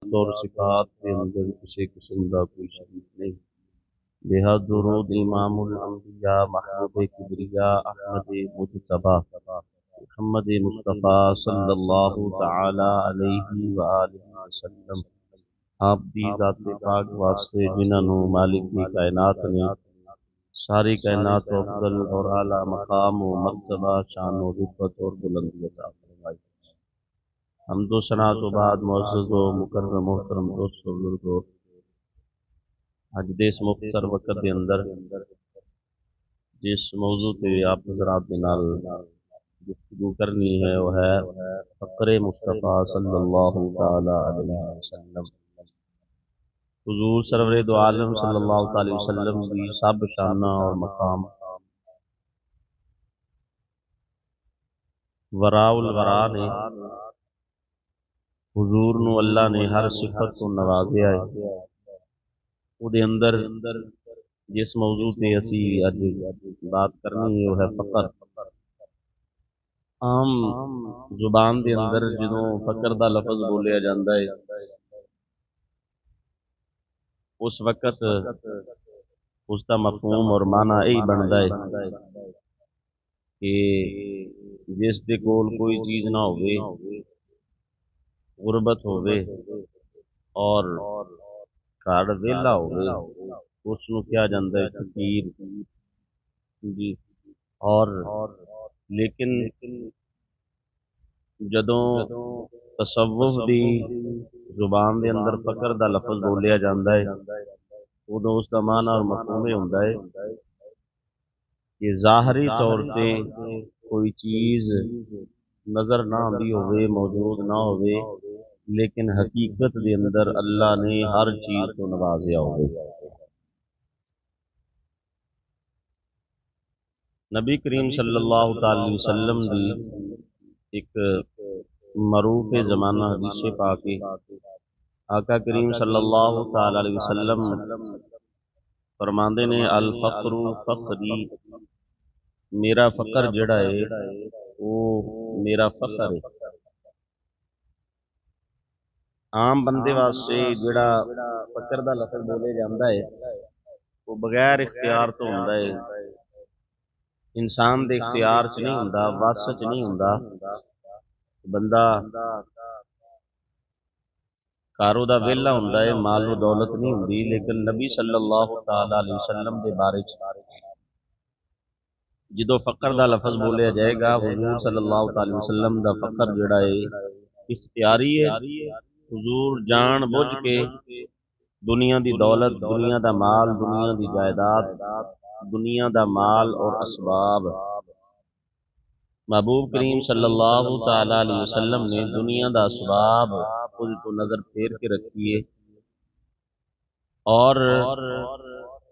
और सिफात के अंदर किसी किस्म का कोई शरीक नहीं। बेहद दुरूद इमामुल अंबिया महबूब किबरिया अहमद मुजतबा मुहम्मद मुस्तफ़ा सल्लल्लाहु तआला अलैहि व आलिहि वसल्लम आप दी ज़ात पाक वास्ते जिन्होंने मालिक की कायनात ने सारी कायनात को अफजल और आला मकाम व मर्तबा शान व रिफ़त और बुलंदी अता फरमाई। हमदो सना तो बाद मुअज़्ज़ज़ व मुकर्रम मोहतरम दोस्तों बुजुर्गों, अज दे इस मुख्तसर वक्त के अंदर जिस मौजू पे आप हज़रात दे नाल गुफ्तगू करनी है वह है फ़क्र मुस्तफ़ा सल्लल्लाहु तआला अलैहि वसल्लम। हुजूर सरवरे दो आलम सल्लल्लाहु अलैहि वसल्लम की सब शाना और मकाम वराउल वरा ने हुजूर नु अल्लाह ने हर सिफत तो नवाजिया है। उहदे अंदर जिस मौजू पे असी अज बात करनी है वह है फ़क्र। आम जुबान के अंदर जो फ़क्र का लफज बोलिया जाता है उस वक़्त उसका मफहूम और माना यही बनता है कि जिस दे कोल कोई चीज़ ना होवे, गुरबत होवे और घर वेला होवे, उसनू कहा जाता है फकीर जी। और लेकिन जदों तसव्वुफ दी जुबान के अंदर फ़क्र का लफज बोलिया जाता है उदों उसका माना और मफहूम ये हुंदा है कि ज़ाहरी तौर पर कोई चीज़ नज़र ना आती होवे, मौजूद ना होवे, लेकिन हकीकत के अंदर अल्लाह ने हर चीज़ को नवाजिया होवे। नबी करीम सल्लल्लाहु अलैहि वसल्लम दी एक मरूफ ज़माना हदीस पाक है। आका करीम सल्लल्लाहु अलैहि वसल्लम फरमांदे ने अल फ़क्रु फ़क्री, मेरा फ़क्र जिहड़ा है वो मेरा फ़क्र है। आम बंदे वास्ते जिहड़ा फ़क्र का लफज बोले जाता है वो बगैर इख्तियार तो हुंदा है, इंसान के इख्तियार च नहीं हुंदा, वस च नहीं हुंदा। बंदा कारो दा वेला हुंदा है, मालो दौलत नहीं हुंदी, लेकिन नबी सल्लल्लाहु तआला अलैहि वसल्लम के बारे जो फ़क्र का लफज बोलिया जाएगा, हुजूर सल्लल्लाहु अलैहि वसल्लम का फ़क्र जिहड़ा है इख्तियारी है। हुजूर जान बुझ के दुनिया की दौलत, दुनिया का माल, दुनिया की जायदाद, दुनिया का माल और असबाब महबूब करीम सल्लल्लाहु तआला अलैहि वसल्लम ने दुनिया का असबाब खुद तो नज़र फेर के रखी है और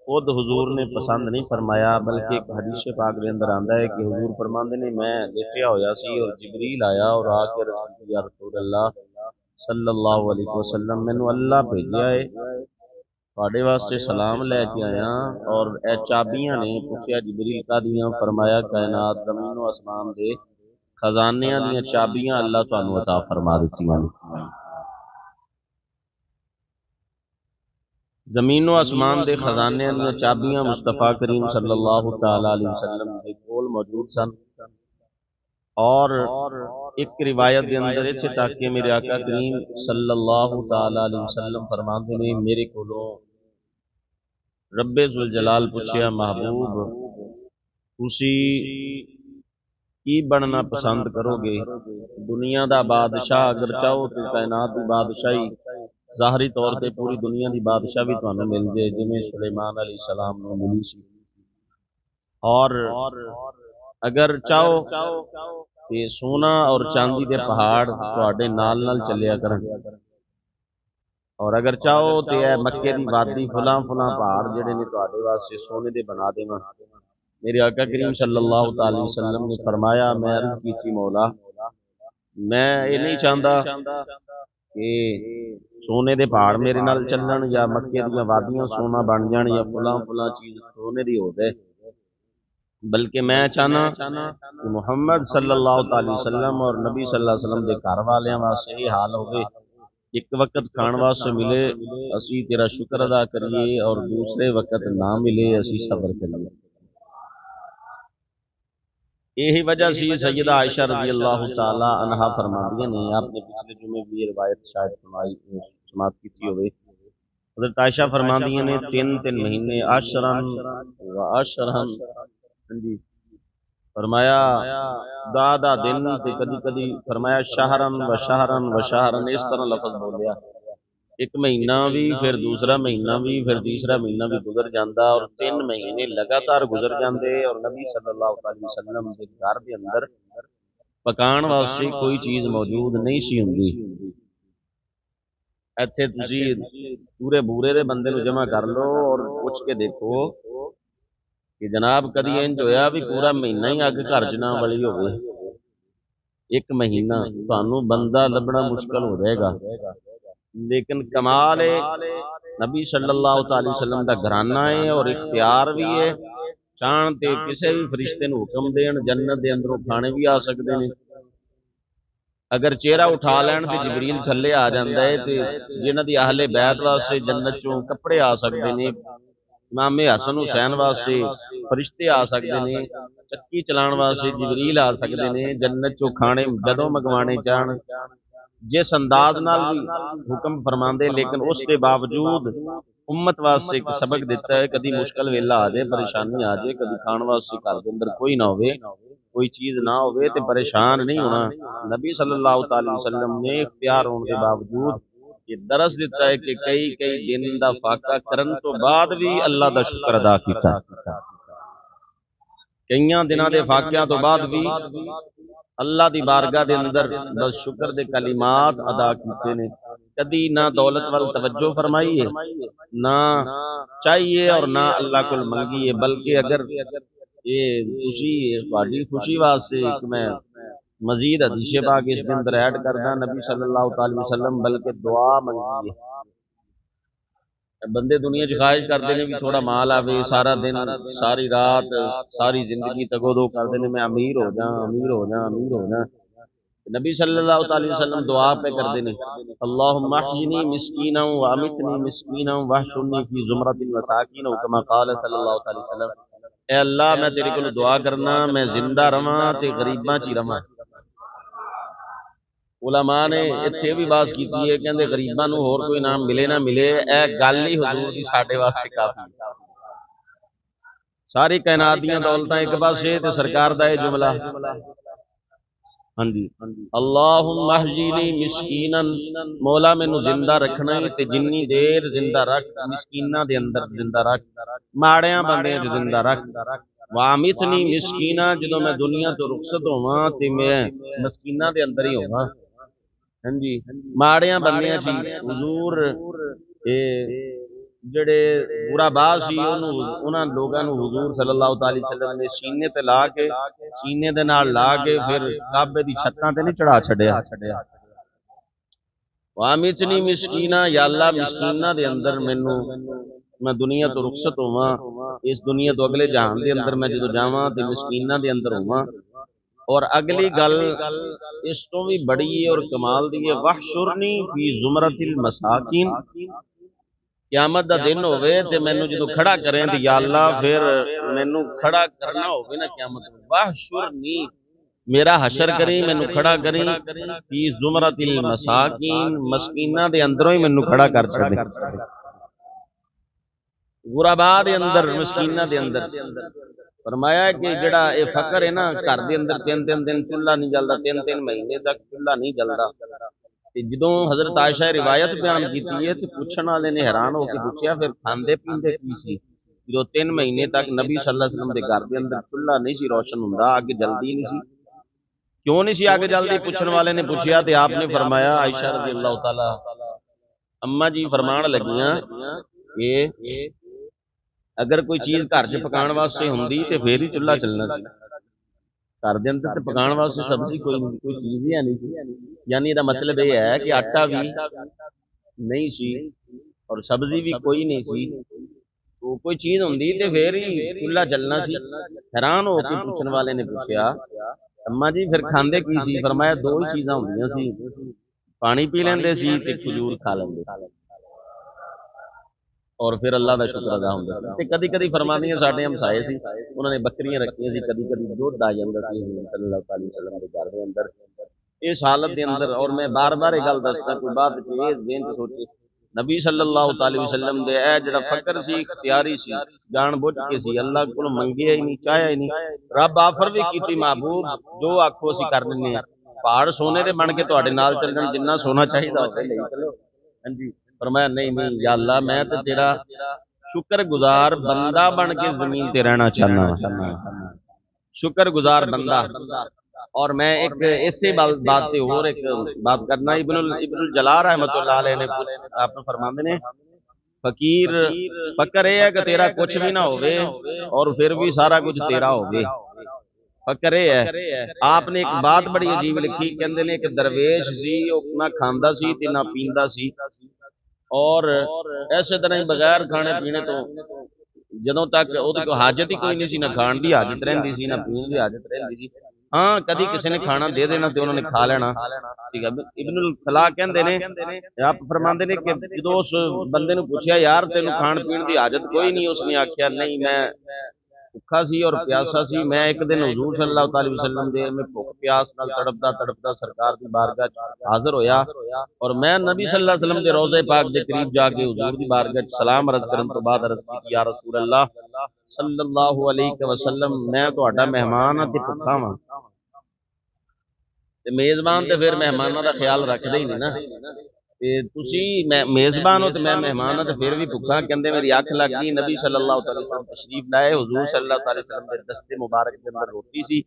खुद हुजूर ने पसंद नहीं फरमाया, बल्कि एक हदीस पाक के अंदर आंदा है कि हुजूर फरमाते ने मैं लेटिया होया सी और जिबरील आया और आके अर्ज़ की या रसूल अल्लाह सल्लल्लाहु अलैहि वसल्लम मैनू अल्लाह भेजिया है, तुहाडे वास्ते सलाम लैके आया और ए चाबियां ने। पूछया जिबरील कादियां? फरमाया कायनात जमीन व आसमान दे खजानियां दियां चाबियां अल्लाह तुहानू अता फरमा दित्तियां ने। जमीन व आसमान के खजाने दियां चाबियां मुस्तफा करीम सल्लल्लाहु तआला अलैहि वसल्लम के कोल मौजूद सन। और एक रिवायत के अंदर इत्थे तक कि मेरे आका करीम सल्लल्लाहु तआला अलैहि वसल्लम फरमाते ने मेरे कोलों रब्बे जुल जलाल पूछया महबूब तुसी की बनना पसंद करोगे? दुनिया का बादशाह अगर चाहो तो कायनात की बादशाही ज़ाहरी तौर पर पूरी दुनिया की बादशाह भी तुहानू मिल जाए जिवें सुलेमान अलैहिस्सलाम नूं मिली सी। और अगर चाहो तो सोना और चांदी के पहाड़ तुहाडे नाल नाल चलिया करन, और अगर चाहो तो यह मक्के की वादी फुलां फुलां पहाड़ जिहड़े ने तुहाडे वास्ते सोने दे बना देवां। मेरे आका करीम सल्लल्लाहु अलैहि वसल्लम ने फरमाया मैं अर्ज की मौला मैं ये नहीं चाहता कि सोने के पहाड़ मेरे नाल चलन या मक्के दी वादियां सोना बन जान या फुलां फुलां चीज सोने की हो जाए, बल्कि मैं चाहना कि मुहम्मद सल्लल्लाहु अलैहि वसल्लम और नबी सल्लल्लाहु अलैहि वसल्लम के घर वालियां वास्ते ये हाल होवे एक वक्त खाण वास्ते मिले असी तेरा शुक्र अदा करिए और दूसरे वक्त ना मिले असी सब्र करिए। यही वजह सी सैयदा आयशा रजी अल्लाह तआला अन्हा फरमादियां ने, आपने पिछले जुमे भी ये रिवायत शायद सुनाई समाप्त की थी होवे। हज़रत आयशा फरमादियां ने, तीन तीन महीने अशरन व अशरहन, हाँ जी, फरमाया दादा दिन ते कदी कदी फरमाया शहरन व शहरन, इस तरह लफज बोलिया। एक महीना भी, फिर दूसरा महीना भी, फिर तीसरा महीना भी गुजर जाता और 3 महीने लगातार गुजर जाते और नबी सल्लल्लाहु अलैहि वसल्लम के घर के अंदर पकाने वास्ते कोई चीज मौजूद नहीं सी हुंदी। ਇੱਥੇ ਤੁਸੀਂ पूरे बूरे ਦੇ ਬੰਦੇ ਨੂੰ जमा कर लो और ਪੁੱਛ के देखो कि जनाब कदी इंज होया भी पूरा महीना ही अग घर च ना वली होवे। एक महीना ਤੁਹਾਨੂੰ बंदा लभना मुश्किल हो जाएगा। लेकिन कमाल है नबी सल्लल्लाहु अलैहि वसल्लम का घराना है और इख्तियार भी है, चाहन ते किसी भी फरिश्ते नूं हुक्म देन जन्नत दे अंदरों खाने भी आ सकते हैं। अगर चेहरा उठा लैन तो जबरील थले आ जाता है, तो जिन्हां दी अहले बैत वास्ते जन्नत चों कपड़े आ सकते हैं, इमामे हसन हुसैन वास्ते फरिश्ते आ सकते हैं, चक्की चलाने वास्ते जबरील आ सकते हैं, जन्नत चो खाने जदों मंगवाने चाहन जिस अंदाज नाल भी हुक्म फरमाते। लेकिन उसके बावजूद उम्मत वास्ते एक सबक दिता है, कभी मुश्किल वेला आ जाए, परेशानी आ जाए, कभी खाने वास्ते घर के अंदर कोई ना हो, कोई चीज ना हो तो परेशान नहीं होना। नबी सल्लल्लाहु अलैहि वसल्लम ने इख्तियार होने के बावजूद ये दरस दिता है कि कई कई दिन का फाका करन तो बाद भी अल्लाह का शुक्र अदा किया। कई दिनों के फाकिया तो बाद भी अल्लाह की बारगाह के अंदर बस शुक्र के कलिमात अदा किए ने। कदी ना दौलत वाल तवज्जो फरमाई है, ना चाहिए और ना अल्लाह को मंगी है, बल्कि अगर ये खुशी है खुशी वास्ते मैं मजीद हदीसे पाक इसके अंदर ऐड करदा, नबी सल्लल्लाहु अलैहि वसल्लम बल्कि दुआ मंगी है। बंदे दुनिया च ख्वाहिश करते हैं भी थोड़ा माल आवे, सारा दिन सारी रात सारी जिंदगी तगोदो करते हैं मैं अमीर हो जा अमीर हो जा अमीर हो जा। नबी सल्लल्लाहु अलैहि वसल्लम दुआ पे करते हैं, अल्लाहुम्मा अहयिनी मिस्कीना व अमितनी मिस्कीना वहशुरनी फी ज़ुमरतिल मसाकीन कमा क़ाल सल्लल्लाहु अलैहि वसल्लम। ए अल्लाह मैं तेरे को दुआ करना मैं जिंदा रवां ते गरीबां च रवां। उलमा ने इत्थे भी बात की है, कहते गरीबां नूं होर कोई नाम मिले ना मिले, ए गल ही हुजूर दी साडे वास्ते काफी। सारी कायनात दीयां दौलतां एक पासे ते सरकार दा ये जुमला, हाँ जी, अल्लाहुम्मा अहयिनी मिस्कीनन, मौला मैनू जिंदा रखना है ते जिन्नी देर जिंदा रख मिस्कीना दे अंदर जिंदा रख, माड़ियां बंदियां च जिंदा रख। वामितनी मिस्कीना, जदों मैं दुनिया तो रुखसत होवां ते मैं मिस्कीना दे अंदर ही होवां। हाँ जी, माड़ियां बंदियां ची हुजूर जड़े बुराबाज सी उन्हां लोगां नूं हुजूर सल्लल्लाहु अलैहि वसल्लम ने सीने ते ला के सीने दे नाल ला के फिर काबे दी छत्तां ते नहीं चढ़ा छड़िया। वामितनी मिस्कीना, या अल्लाह मिस्कीना दे अंदर मैनू मैं दुनिया तो रुखसत होवां, इस दुनिया तो अगले जहान दे अंदर मैं जदों जावां ते मिस्कीना दे अंदर होवां। और अगली गल इस तो भी बड़ी और कमाल दी है, वहशुरनी फी ज़ुमरतिल मसाकीन, क़यामत दा दिन होवे ते मैनू जदों खड़ा करें ते या अल्लाह फिर मैनू खड़ा करना होवे ना क़यामत में, वहशुरनी मेरा हशर करी मैनू खड़ा करी फी ज़ुमरतिल मसाकीन, मस्कीना दे अंदरों ही मैनू खड़ा कर छड़े, गुरबा दे अंदर मस्कीना दे अंदर। फरमाया कि जड़ा ये फकर है ना घर के अंदर 3-3 दिन चूल्हा नहीं जलता, 3-3 महीने तक चूल्हा नहीं जलता। जो हजरत आयशा रिवायत बयान की है तो पूछने वाले ने हैरान होकर पूछा फिर खाते पीते की सी, जो 3 महीने तक नबी सल्लल्लाहु अलैहि वसल्लम के घर के अंदर चूल्हा नहीं सी रोशन होंदा, अग जल्दी नहीं सी, क्यों नहीं सी अग जल्दी? पूछने वाले ने पूछा तो आपने फरमाया, आयशा रज़ी अल्लाह तआला अम्मा जी फरमान लगियां कि अगर कोई चीज घर च पकाने वास्ते होंदी तो फिर ही चूल्हा चलना सी, घर के अंदर पकाने वास्ते सब्जी कोई चीज ही है नहीं सी। यानी इसका मतलब यह है कि आटा भी नहीं सी और सब्जी भी कोई नहीं सी, तो कोई चीज होंदी तो फिर ही चूल्हा चलना सी। हैरान होकर पूछने वाले ने पूछा, अम्मा जी फिर खांदे की सी? फरमाया दो ही चीज़ां होंदियां सी, पानी पी लेंदे सी ते खजूर खा लेंदे सी और फिर अल्लाह का शुक्र अदा हुंदा सी। ते कदी कदी फरमानियां साडे हमसाए सी, उन्होंने बकरियां रखियां सी, कदी कदी दुध आ जांदा सी हज़ूर सल्लल्लाहु अलैहि वसल्लम दे घर दे अंदर। इस हालत के अंदर और मैं बार बार ये गल दसदा, कोई बात ये ज़हन च सोचे नबी सल्लल्लाहु अलैहि वसल्लम दे ए जिहड़ा फकर सी इख्तियारी सी, जान बुझ के सी, अल्लाह कोलों मंगिया ही नहीं, चाहया ही नहीं। रब आफर भी कीती महबूब जो आखो असीं कर दिंदे आ, पहाड़ सोने दे बन के तुहाडे नाल चल जाण, जिन्ना सोना चाहिदा होवे लई चलो। हां जी, फरमाया नहीं नहीं या अल्लाह मैं तो तेरा शुक्रगुजार बंदा बन के जमीन ते रहना चाहना, शुक्रगुजार बंदा। और मैं एक इसी बात से और एक बात करना, इब्नुल जलाल रहमतुल्लाह अलैह ने आप फरमाते ने फकीर फकर यह है कि तेरा कुछ भी ना होवे और फिर भी सारा कुछ तेरा होवे। फकर यह है, आपने एक बात बड़ी अजीब लिखी, कहते ने एक दरवेश सी, ना खांदा सी ते ना पींदा सी, और इसे तरह ही बगैर खाने पीने तो ਜਦੋਂ तक ਉਹਦੇ को हाजत ही कोई नहीं सी, ना खाण ਦੀ हाजत ਰਹਿੰਦੀ ਸੀ, ना पीण ਦੀ हाजत ਰਹਿੰਦੀ ਸੀ। हाँ कदी किसी ने खाना दे देना तो उन्होंने खा लेना, ठीक है। इब्नुल खला कहते ने, आप फरमाते ने कि जो उस बंदे ने पूछा यार तेन खाण पीण की हाजत कोई नहीं, उसने आख्या नहीं मैं भुखा सी और प्यासा सी, मैं एक दिन हुजूर सल्लल्लाहु अलैहि वसल्लम दे में भुख प्यास नाल तड़पदा तड़पदा सरकार दी बारगाह हाजिर होया, और मैं नबी सल्लल्लाहु अलैहि वसल्लम दे रोज़े पाक दे करीब जाके हुजूर दी बारगाह सलाम अर्ज करन तो बाद अर्ज की या रसूल अल्लाह सल्लल्लाहु अलैहि वसल्लम मैं तुहाडा मेहमान हां ते भुखा वां। ते मेज़बान ते फिर मेहमानां दा ख्याल रखदे ही नहीं ना, ते तुसी मेज़बान हो तो मैं मेहमान हाँ, तो फिर भी भुखा। कहते मेरी अख लग गई, नबी सल्लल्लाहु अलैहि वसल्लम तशरीफ लाए, हुजूर सल्लल्लाहु अलैहि वसल्लम के दस्ते मुबारक के अंदर रोटी सी,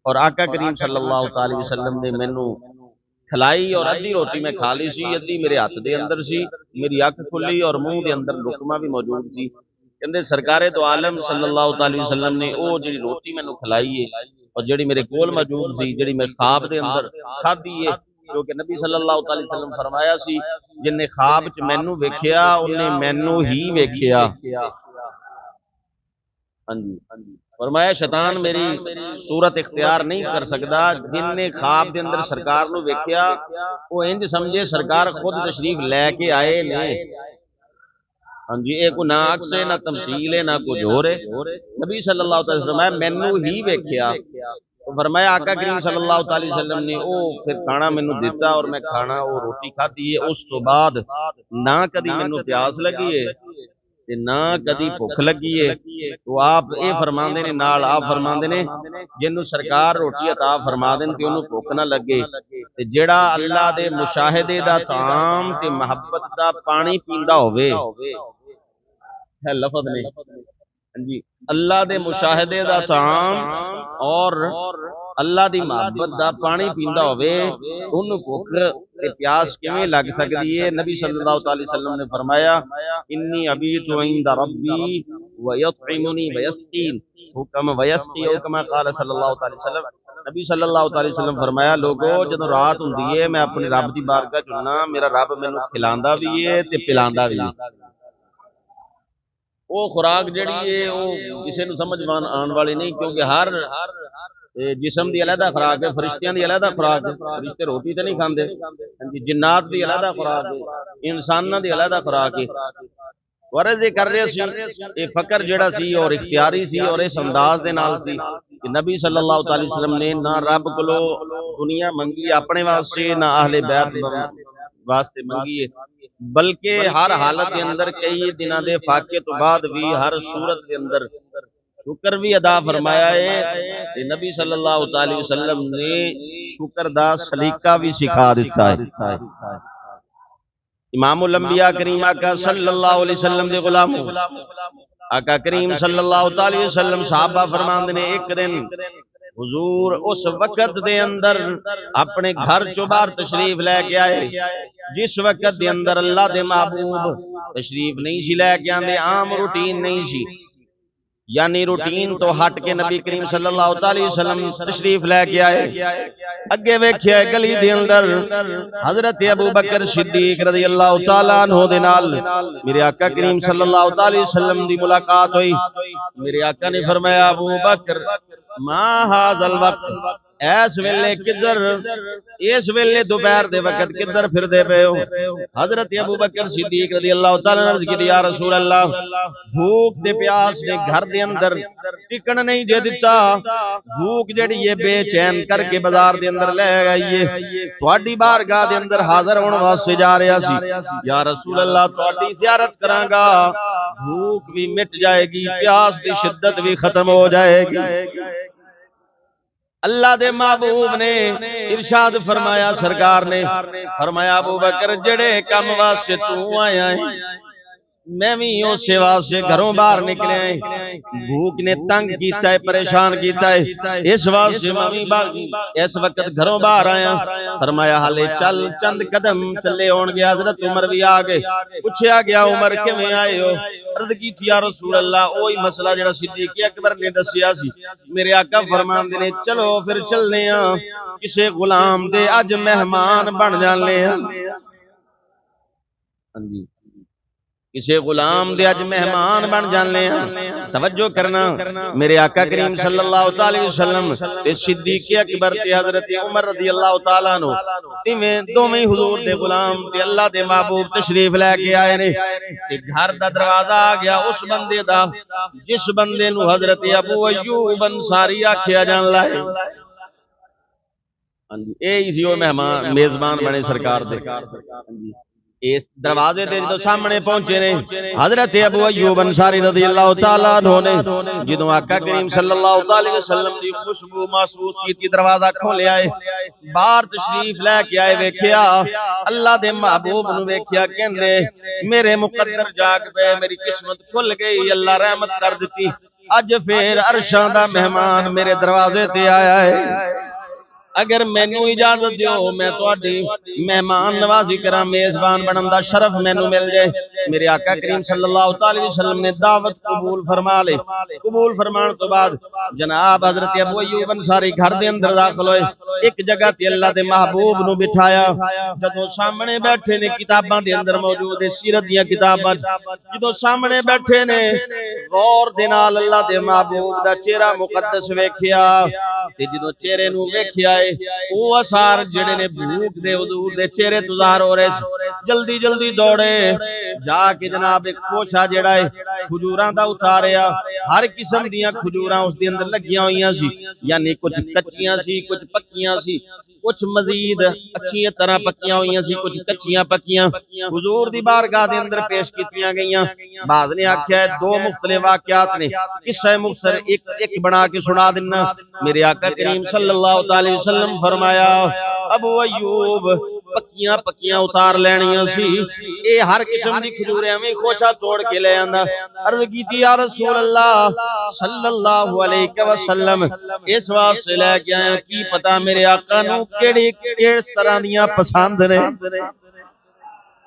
और आका करीम सल्लल्लाहु अलैहि वसल्लम ने मैनू खिलाई, और अद्धी रोटी मैं खा ली सी, अद्धी मेरे हाथ दे अंदर सी, मेरी अख खुली और मुंह के अंदर लुकमा भी मौजूद सी। कहते सरकारे तो आलम सल्लल्लाहु अलैहि वसल्लम ने वो जी रोटी मैनू खिलाई है और जी मेरे कोल मौजूद सी, जी मैं ख्वाब के अंदर खाधी है, क्योंकि नबी सल्लल्लाहु अलैहि वसल्लम फरमाया सी जिन्हें ख्वाब च मैनू वेख्या उन्हें मैनू ही वेख्या। हाँ जी, फरमाया शैतान मेरी सूरत इख्तियार नहीं कर सकता, जिन्हें ख्वाब के अंदर सरकार नू वेख्या वो इंज समझे सरकार खुद तशरीफ लैके आए ने। हाँ जी, ये कोई ना अक्स है ना तमसील है ना कुछ होर है, नबी सल्लल्लाहु अलैहि वसल्लम फरमाया मैनू ही वेख्या। तो फरमाया आका करीम सल्लल्लाहु अलैहि वसल्लम ने वो फिर खाना मैनू दिता और मैं खाना वो रोटी खाधी है, उस तो बाद ना कदी मैनू प्यास लगी है ते ना कदी भुख लगी है। तो आप ये फरमांदे ने, नाल आप फरमांदे ने जिन्नू सरकार रोटी अता फरमा देन ते उन्नू भुख ना लगे, ते जेड़ा अल्लाह दे मुशाहिदे दा ताम ते मुहब्बत दा पानी पींदा होवे है लफज ने। जी, अल्लाह दे मुशाहिदे दा ताम और अल्लाह दी मोहब्बत दा पानी पींदा होवे, उन्नू भुख ते प्यास किवें लग सकदी है। नबी सल्लल्लाहु अलैहि वसल्लम ने फरमाया इन्नी अबीतु इंदा रब्बी व यतइमुनी व यस्कीन हुकम व यस्की ओ कमा क़ाल सल्लल्लाहु अलैहि वसल्लम। नबी सल्लल्लाहु अलैहि वसल्लम फरमाया लोगो जदों रात हुंदी है मैं अपने रब दी बारगाह च हुंदा, मेरा रब मैनू खिलांदा भी है ते पिलांदा भी है। वो खुराक जिहड़ी है वो किसी नूं समझ आने वाली नहीं, क्योंकि हर जिसम की अलहदा खुराक है, फरिश्तियां की अलहदा खुराक है, फरिश्ते रोटी तो नहीं खाते, जिन्नात की अलहदा खुराक है, इंसानां की अलहदा खुराक है। वरज ये कर रहे सी फकर जिहड़ा सी और इख्तियारी सी और इस अंदाज दे नाल सी कि नबी सल्लल्लाहु अलैहि वसल्लम ने ना रब कोलों दुनिया मंगी अपने वास्ते ना अहले बैत वास्ते मंगी है, बल्कि हर हालत के अंदर कई दिनों के फाके तो बाद भी हर सूरत के अंदर शुक्र भी अदा फरमाया है। नबी सल्लल्लाहु अलैहि वसल्लम ने शुक्र दा सलीका भी सिखा दिता है। इमामुल अंबिया करीम आका सल्लल्लाहु अलैहि वसल्लम दे गुलाम आका करीम सल्लल्लाहु अलैहि वसल्लम साहबा फरमांदे ने एक दिन हुजूर उस वक्त दे अंदर अपने घर चो बाहर तशरीफ लैके आए जिस वक्त दे अंदर अल्लाह दे महबूब तशरीफ नहीं सी लैके आंदे, आम रूटीन नहीं सी, यानी रूटीन तो हट के नबी करीम सल्लल्लाहु अलैहि वसल्लम तशरीफ लैके आए। अगे वेख्या गली दे अंदर हजरत अबू बकर सिद्दीक रज़ी अल्लाह तआला अन्हु दे नाल मेरे आका करीम सल्लल्लाहु अलैहि वसल्लम दी मुलाकात हुई। मेरे आका ने फरमाया अबू बकर मा हाज़ल वक्त, इस वेले किधर, इस वेले दोपहर दे वक्त किधर फिरदे पे हो? हजरत अबू बकर सिद्दीक रज़ी अल्लाह तआला अर्ज की, या रसूल अल्लाह, भूख दे प्यास ने घर दे अंदर टिकन नहीं जे दिता, भूख जड़ी ये बेचैन करके बाजार दे अंदर ले गई है। तुहाडी बारगाह दे अंदर हाजिर होने वास्ते जा रहा सी, या रसूल अल्लाह तुहाडी ज़ियारत करांगा, भूख भी मिट जाएगी, प्यास की शिद्दत भी खत्म हो जाएगी। अल्लाह दे महबूब ने इरशाद फरमाया, सरकार ने फरमाया, अबू बकर जेड़े कम वास्ते तू आया है, मैं भी उस वास्ते घरों बाहर निकले हैं। भूख ने तंग किया है, परेशान किया है, इस वास्ते मैं भी इस वक्त घरों बाहर आया। फरमाया, हाले चल चंद कदम चले होंगे, हजरत उमर भी आ गए। पूछा गया, उमर किवें आए हो? अर्ज की थी, या रसूल अल्लाह, वही मसला जड़ा सिद्दीक अकबर ने दसिया सी। मेरे आका फरमांदे ने, चलो फिर चलने किसे गुलाम दे अज मेहमान बन जाने। हाँ जी, किसे गुलाम दे अज मेहमान बन जाने। तवज्जो करना, मेरे आका करीम सल्लल्लाहु अलैहि वसल्लम ते सिद्दीक अकबर ते हजरत उमर रज़ी अल्लाह तआला नो इवें दोवें हुजूर दे गुलाम ते अल्लाह दे महबूब तशरीफ लेके आए ने। ते घर दा दरवाजा आ गया उस बंदे दा जिस बंदे नु हजरत अबू अय्यूब अंसारी आखिया जान लाए। हां जी, यही सी ओ मेहमान मेजबान बने सरकार दे। हां जी, इस दरवाजे दे जो सामने पहुंचे ने हजरत अबू अय्यूब अंसारी रज़ी अल्लाह तआला अन्हु ने जदों आका करीम सल्लल्लाहु अलैहि वसल्लम दी खुशबू महसूस की, दरवाजा खोलिया है, बाहर तशरीफ लेके आए, वेख्या अल्लाह दे महबूब नु वेख्या, कहंदे मेरे मुकद्दर जाग पे, मेरी किस्मत खुल गई, अल्लाह रहमत कर दी, अज फिर अरशां दा मेहमान मेरे दरवाजे ते आया है। अगर मैनू इजाजत दो, मैं तुहाडी मेहमान नवाजी करा, मेजबान बनन दा शरफ मैनू मिल जाए। मेरे आका करीम सल्लल्लाहु अलैहि वसल्लम ने दावत कबूल फरमा ले। कबूल फरमान तो बाद जनाब हजरत अबू अय्यूब अंसारी घर दे अंदर दाखिल होए। एक जगह ते अल्लाह दे महबूब नु बिठाया, जदों सामने बैठे ने किताबां दे अंदर मौजूद है सीरत दी किताबां, जदों सामने बैठे ने गौर दे नाल अल्लाह दे महबूब दा चेहरा मुकद्दस वेखिया, ते जदों चेहरे नु वेखिया वो असार जेड़े ने भूख दे हुजूर दे चेहरे तो ज़ाहिर हो रहे, जल्दी जल्दी दौड़े जाके जनाब एक कोशा जेड़ा है खजूरां दा उतारिया। हर किस्म दियां खजूरां उस दे अंदर लगियां होईयां सी, यानी कुछ कच्चियां सी, कुछ पक्कियां सी, कुछ मजीद अच्छी तरह पक्कियां हुई सी, कुछ कच्चियां पक्कियां हुजूर दी बारगाह दे अंदर पेश कीतियां गईयां। बाज़ ने आख्या दो मुख्तलिफ वाक़यात ने, किस्सा मुख्तसर एक एक बना के सुना देना। मेरे आका करीम सल्लल्लाहु अलैहि वसल्लम फरमाया, अबू अय्यूब पक्कियां पक्कियां उतार लैनियां सी, ये हर किस्म दी खजूर एवें खोशा तोड़ के ले आंदा। अर्ज़ कीती, या रसूल अल्लाह सल्लल्लाहु अलैहि वसल्लम, इस वास्ते लेके आया, की पता मेरे आका नू केड़ी किस तरह दियां पसंद ने।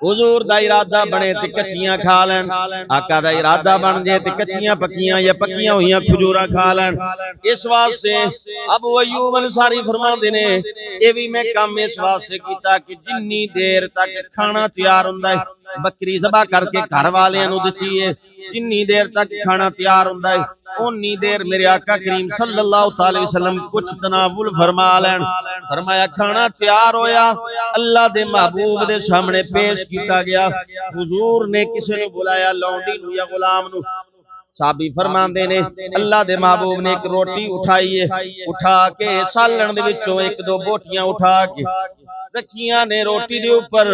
हुजूर दा इरादा बने ते कच्चियां खा लैन, आका दा इरादा बन जाए ते कच्चियां पक्कियां या पक्कियां हुई खजूरा खा लैन। इस वास्ते अबू अय्यूब अंसारी फरमांदे ने, ये भी मैं काम इस वास्ते कीता कि जिन्नी देर तक खाना तैयार हुंदा है, बकरी ज़बा करके घर वालियां नू दित्ती है, जिन्नी देर तक खाना तैयार हुंदा है उन्नी देर मेरे आका करीम सल्लल्लाहु अलैहि वसल्लम कुछ तनावुल फरमा लैन। फरमाया खाना तैयार होया, अल्लाह दे महबूब दे सामने पेश किया गया। हुजूर ने किसी ने बुलाया, लौंडी नू या गुलाम नू। साबी फरमांदे ने अल्लाह दे महबूब ने एक रोटी उठाई है, उठा के सालन दे विचों एक दो बोटियां उठा के रखियां ने रोटी दे ऊपर।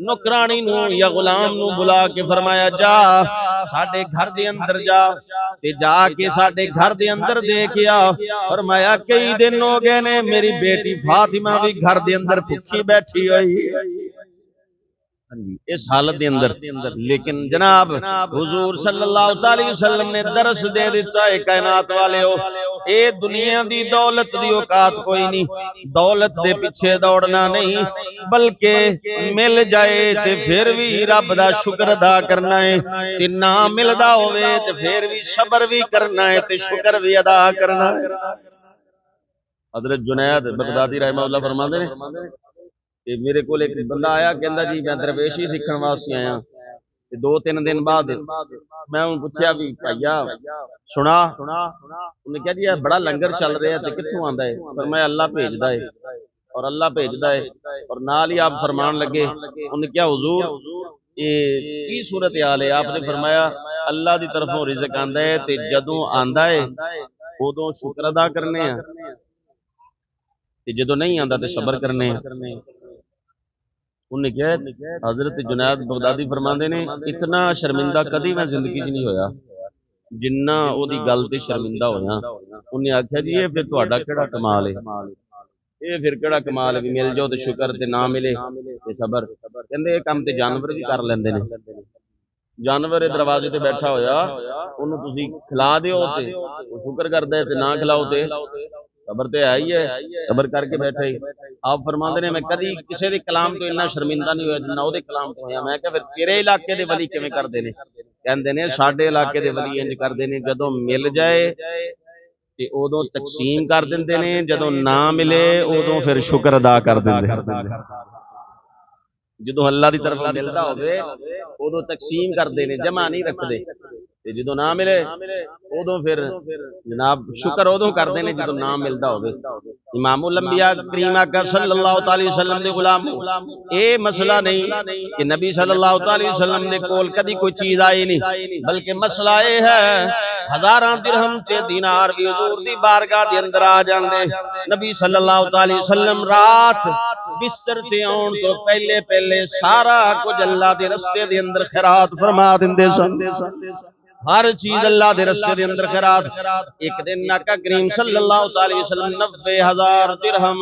नौकरानी नू या गुलाम नू बुला के फरमाया, जा साडे घर दे अंदर जा, ते जाके साडे घर दे अंदर देखिया। फरमाया कई दिन हो गए ने मेरी बेटी फातिमा भी घर दे अंदर भुखी बैठी हुई इस हालत के अंदर। लेकिन जनाब हुजूर सल्लल्लाहु अलैहि वसल्लम ने दरस दे दिता है, कायनात वाले हो, ये दुनिया दी दौलत दी औकात कोई नहीं, दौलत दे पीछे दौड़ना नहीं, बल्कि मिल जाए ते फिर भी रब दा शुक्र अदा करना है, ते ना मिलदा होवे ते फिर भी सबर भी करना है ते शुक्र भी अदा करना है। हज़रत जुनैद बगदादी रहमतुल्लाह फरमाते हैं कि मेरे को एक बंदा आया, कहता जी मैं दरवेशी सीखने वास्ते आया, दो तीन दिन बाद मैं उन्हें पूछा भी भाईया सुना, उन्हें कहा जी यह बड़ा लंगर चल रहा है कितों आता है? पर मैं अल्लाह भेजदा है और अल्लाह भेजदा है और नाल ही आप फरमान लगे। उन्हें क्या हुजूर ये की सूरत हाल है? आपने फरमाया अल्लाह की तरफों रिज़्क आंदा है ते जदों आंदा है उदों शुक्र अदा करने ते जदों नहीं आंदा ते सबर करने। उन्हें क्या हजरत जुनैद बगदादी फरमाते ने इतना शर्मिंदा कभी मैं जिंदगी च नहीं होया जिन्ना ओदी गल ते शर्मिंदा होया। उन्हें आख्या जी ये फिर तुहाडा केड़ा कमाल है, ये फिर केड़ा कमाल है भी मिल जाओ तो शुक्र ते ना मिले ते सबर। कहंदे ये काम ते जानवर भी कर लैंदे ने। जानवर दरवाजे ते बैठा होया उन्होंने तुसी खिला दिओ ते वो शुक्र करदा है ते ना खिलाओ ते सबर ते है ही है, सबर करके बैठे ही। आप फरमाते ने मैं कदी किसी के कलाम तो इन्ना शर्मिंदा नहीं होया जिन्ना ओदे कलाम तो होया। मैं क्या फिर तेरे इलाके दे वली किवें करदे ने? कहंदे ने साडे इलाके दे वली इंज करदे ने जदों मिल जाए ते उदों तकसीम कर दिंदे ने, जदों ना मिले उदों फिर शुक्र अदा कर दिंदे। जो अल्लाह की तरफ मिलता हो उदों तकसीम करते हैं, जमा नहीं रखते। जो ना मिले उदों फिर जनाब शुक्र उदों करते हैं जो ना मिलता हो। इमामुल अंबिया करीम आका सल्लल्लाहु अलैहि वसल्लम दे गुलाम ये मसला नहीं कि नबी सल्लल्लाहु अलैहि वसल्लम दे कोल कदी कोई चीज आई नहीं, बल्कि मसला ये है हजारां दिरहम ते दीनार भी हुजूर दी बारगाह दे अंदर आ जांदे। नबी सल्लल्लाहु अलैहि वसल्लम रात बिस्तर ते आउण तो पहले पहले सारा कुछ अल्लाह दे रस्ते दे अंदर खैरात फरमा दिंदे सन। हर चीज अल्लाह दे रस्ते दे अंदर खैरात। एक दिन आका करीम सल्लल्लाहु अलैहि वसल्लम 90,000 दिरहम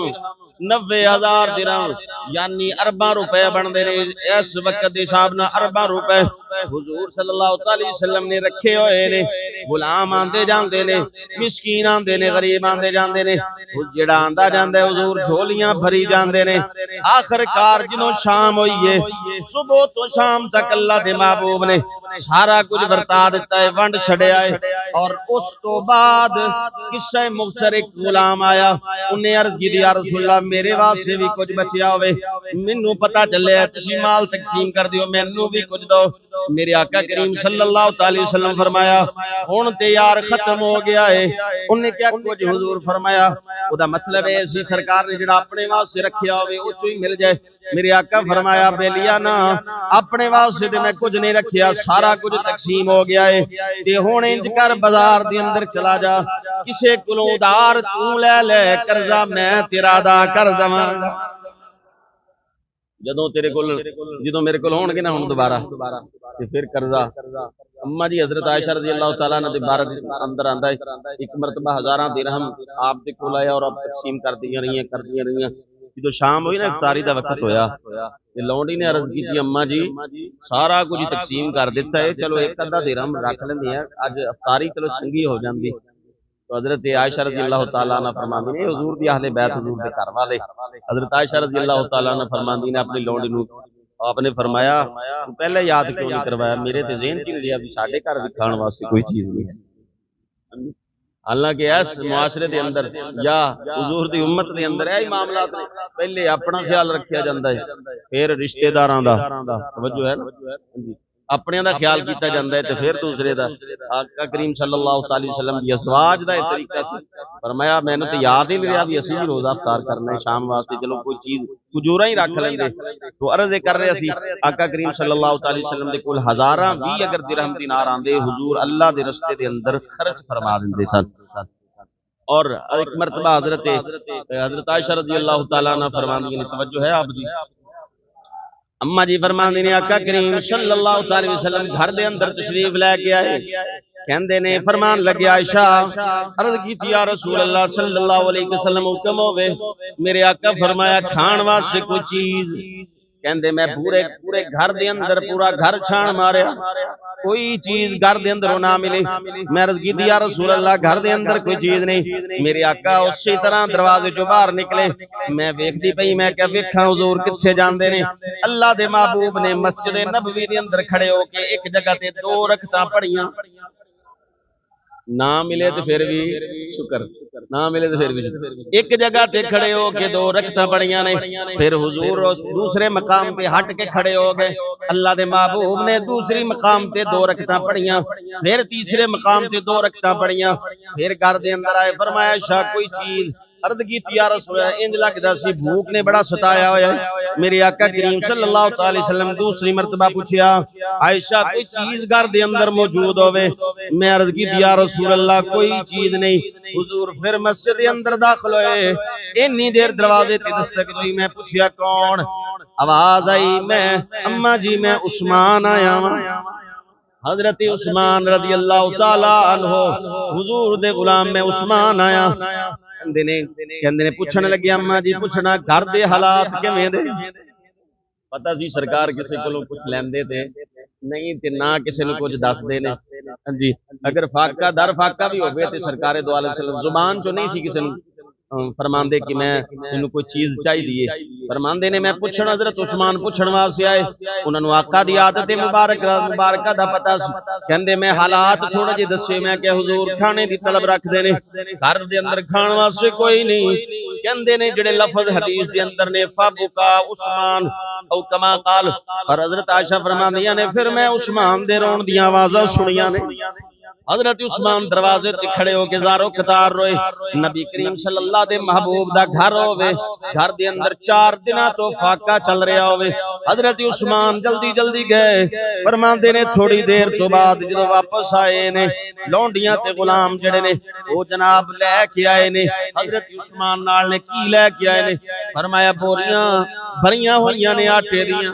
90,000 दिरहम यानी अरबा रुपए बनते ने इस वक्त के हिसाब नाल अरबा रुपए हुजूर सल्लल्लाहु अलैहि वसल्लम ने रखे हुए ने। गुलाम आंदे जांदे ने, मिस्कीन आंदे ने, गरीब आंदे जांदे ने, जेड़ा आंदा जांदा हुजूर झोलियां भरी जांदे ने। आखिरकार जिन्हों शाम हुई है सुबह तो शाम तक अल्लाह दे महबूब ने सारा कुछ बरता दिता है, वंड छड़िया है। और उस तो बाद किस्सा मुख्तसर एक गुलाम आया, उन्हें अर्ज की या रसूलल्लाह मेरे वास्ते भी कुछ बचिया होवे, मैनू पता चले तुसी माल तकसीम कर दियो, मैनू भी कुछ दो। मेरे आका करीम सल्लल्लाहु अलैहि वसल्लम फरमाया हुण ते यार खत्म हो गया है। उन्हें क्या कुछ हुजूर फरमाया ओदा मतलब है इसी सरकार ने जिहड़ा अपने वास्ते रखिया होवे ओ चों ही मिल जाए। मेरे आका फरमाया बेलिया ना अपने वास्ते ते मैं कुछ नहीं रखिया, सारा कुछ तकसीम हो गया है। ते हुण इंज कर बाजार दे अंदर चला जा, किसे कोलों उधार तू ले ले, कर्जा मैं तेरा अदा कर देवांगा। जदों तेरे कोल जदों मेरे कोल होणगे ना हुण दोबारा ते फिर कर्जा। अम्मा जी हजरत आयशा रज़ी अल्लाह तआला अन्हा दे बारे अंदर आंदा है एक मरतबा हजारां दिरहम आप दे कोल आया और आप तकसीम करदियां रहियां। जो शाम हुई ना इफ्तारी का वक्त होया ते लौंडी ने अर्ज की अम्मा जी सारा कुछ तकसीम कर दिता है, चलो एक अद्धा दिरहम रख लेंदे आ, अज इफ्तारी चलो चंगी हो जाती। तो हजरत आयशा रज़ी अल्लाह तआला अन्हा फरमांदी ने हुजूर दी अहले बैत हुजूर दे घर वाले हजरत आयशा रज़ी अल्लाह तआला अन्हा फरमांदी ने अपनी लौंडी नूं आपने फरमाया तू पहले याद क्यों नहीं करवाया, मेरे ते ज़हन च नहीं लिया भी साडे घर भी खाण वास्ते कोई चीज नहीं। हालांकि इस मुआशरे के अंदर या हुजूर दी उम्मत के अंदर यही मामला ने पहले अपना ख्याल रखा जाता है, फिर रिश्तेदारां दा तवज्जो है ना अपने दा ख्याल किया जाता है, तो फिर दूसरे दा। आका करीम सल्लल्लाहु अलैहि वसल्लम दी अज़वाज दा तरीका सी। फरमाया मैनू तो याद ही नहीं रहा भी असीं भी रोज़ा इफ्तार करना है शाम वास्ते, चलो कोई चीज कुजूरा ही रख लेंगे। तो अर्ज कर रहे सी आका करीम सल्लल्लाहु अलैहि वसल्लम दे कोल हज़ारां 20 अगर दिरहम दीनार आंदे हुजूर अल्लाह दे रस्ते दे अंदर खर्च फरमा दिंदे सन। और एक मरतबा हजरत आयशा रज़ी अल्लाह तआला अन्हा फरमांदी ने तवज्जो है आप जी अम्मा जी फरमांदी ने आका करीम सल्लल्लाहु अलैहि वसल्लम घर दे अंदर तशरीफ लेके आए, कहंदे ने फरमान लगे आयशा अर्ज की या रसूल अल्लाह सल्लल्लाहु अलैहि वसल्लम हुक्म होवे। मेरे आका फरमाया खान वास्ते कोई चीज, कहंदे मैं पूरे पूरे घर दे अंदर पूरा घर छान मारिया, कोई चीज घर दे अंदर ना मिली। मैं अर्ज की या रसूल अल्लाह घर दे अंदर कोई चीज नहीं। मेरे आका उसी तरह दरवाजे चों बाहर निकले, मैं वेखदी पई, मैं क्या वेखां हुजूर किथे जांदे ने। अल्लाह दे महबूब ने मस्जिद नबवी दे अंदर खड़े होके एक जगह ते 2 रकअतां पढ़ियां। ना मिले तो फिर भी शुक्र, ना मिले तो फिर भी शुक्र। एक जगह ते खड़े हो के 2 रकअतां पढ़ियां ने, फिर हुजूर दूसरे मकाम पे हट के खड़े हो गए। अल्लाह दे महबूब ने दूसरी मकाम ते 2 रकअतां पढ़ियां, फिर तीसरे मकाम ते 2 रकअतां पढ़ियां, फिर घर दे अंदर आए, फरमाया शाह कोई चीज, अर्ज की या रसूल इंज लगदा सी भूख ने बड़ा सताया होया। मेरे आका करीम सल्लल्लाहु अलैहि वसल्लम दूसरी मर्तबा पूछया आयशा कोई चीज घर दे अंदर मौजूद होवे। मैं अर्ज की या रसूल अल्लाह कोई चीज नहीं। हुजूर फिर मस्जिद के अंदर दाखिल होए, इन्नी देर दरवाजे ते दस्तक हुई, मैं पूछया कौन? आवाज आई मैं अम्मा जी मैं उस्मान आया वां। हजरत उस्मान रजी अल्लाह तआला अन्हो हुजूर दे गुलाम मैं उस्मान आया। कहंदे ने पूछण लगे अम्मा जी पूछना घर दे हालात किवें दे? पता सी सरकार किसी को कुछ लैंदे ते नहीं ते ना किसी को कुछ दसदे ने। हाँ जी, अगर फाका दर फाका भी होवे ते सरकारे दो आलम सल्लम जुबान चो नहीं सी किसी फरमांदे कि मैं इन्हू कोई चीज चाहिए, फरमांदे ने मैं पूछण हजरत उस्मान पूछण वास्ते आए। उन्होंने आका दी आदत मुबारक दा पता सी। कहंदे मैं हालात थोड़े जे दसे, मैं क्या हुजूर खाने दी तलब रखदे ने, घर दे अंदर खाण वास्ते कोई नहीं। कहंदे ने जेड़े लफ्ज हदीस दे अंदर ने फाबुका उस्मान औ कमा काल, पर हजरत आयशा फरमांदियां ने फिर मैं उस्मान दे रोण दी आवाज़ां सुनियां ने। हजरत उस्मान दरवाजे ते खड़े होके ज़ारो कतार रोए। नबी करीम सल्लल्लाहु अलैहि महबूब दा घर होवे, घर दे अंदर 4 दिना तो फाका चल रहा होवे। हजरत उस्मान जल्दी जल्दी गए, फरमांदे ने थोड़ी देर तो बाद जो वापस आए ने लौंडियां ते गुलाम जड़े ने वो जनाब लैके आए ने। हजरत उस्मान नाल ने की लैके आए ने? फरमाया बोरियां भरियां होइयां ने आटे दियां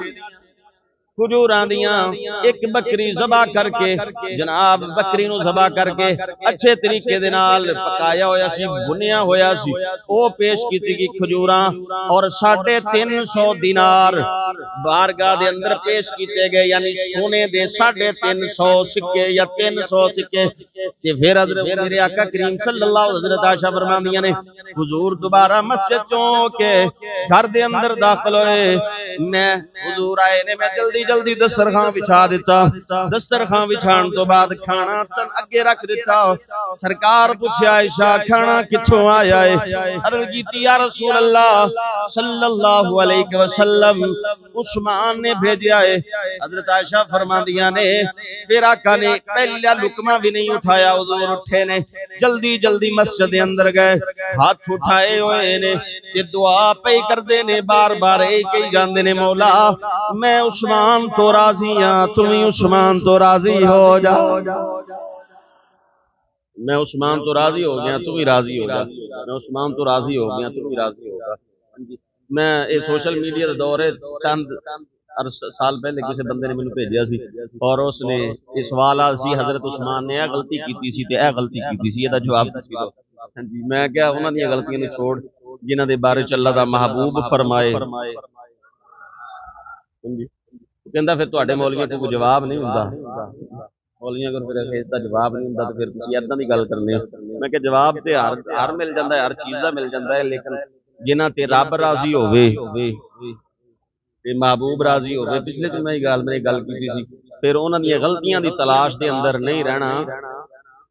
खजूरां दियां, एक बकरी ज़बा करके जनाब बकरी नूं ज़बा करके अच्छे तरीके दे नाल पकाया होया सी, भुनिया होया सी, ओ पेश कीती गई खजूरां और 350 दिनार बारगाह दे अंदर पेश कीते गए, यानी सोने दे 350 सिक्के या 300 सिक्के। ते फिर हज़रत मेरे आका करीम सल्लल्लाहु अलैहि वसल्लम आयशा फरमांदियां ने हुजूर दोबारा मस्जिद चों के घर दे अंदर दाखिल होए। मैं हुजूर आए ने, मैं जल्दी जल्दी दस्तरखान बिछा दिता। दस्तरखान बिछाण तो बाद खाना तन अगे रख दिता। सरकार पूछया आयशा खाना किथों आया है? अर्ज़ कीती या रसूल अल्लाह सल्लल्लाहु अलैहि वसल्लम उस्मान ने भेजा है। हजरत आयशा फरमांदियां ने फिर आका ने पहला लुकमा भी नहीं उठाया, हुजूर उठे ने जल्दी जल्दी मस्जिद के अंदर गए, हाथ उठाए हुए ने ते दुआ पे करदे ने, बार बार एक ही जांदे ने मौला मैं उस्मान तो राजी हां, तुम उस्मान तो राजी हो जा। मैं उस्मान तो राजी हो गया, तुम ही राजी होगा। मैं उस्मान तो राजी हो गया, तुम ही राजी होगा। मैं ये सोशल मीडिया का दौर है, चंद साल पहले किसी बंदे ने मैंने भेजा सी और उसने ये सवाल सी हजरत उस्मान ने यह गलती की सी ते यह गलती की सी, ਇਹਦਾ जवाब दसी दो। हाँ जी, मैं क्या उन्होंने दी गलतियों ने छोड़ जिन्हां दे बारे च अल्लाह दा महबूब फरमाए। कहंदा फिर तुहाडे मौलवियों को जवाब नहीं हुंदा, मौलवियों को फिर इसका जवाब नहीं हुंदा, तो फिर तुसीं इदां दी गल करने हो। मैं क्या जवाब ते हर मिल जांदा है, हर चीज़ दा मिल जांदा है, लेकिन जिन्हां ते रब राजी होवे ते महबूब राजी होवे। पिछले दिन मैं गल की सी, फिर उन्हां दी गलतियां दी तलाश दे अंदर नहीं रहना।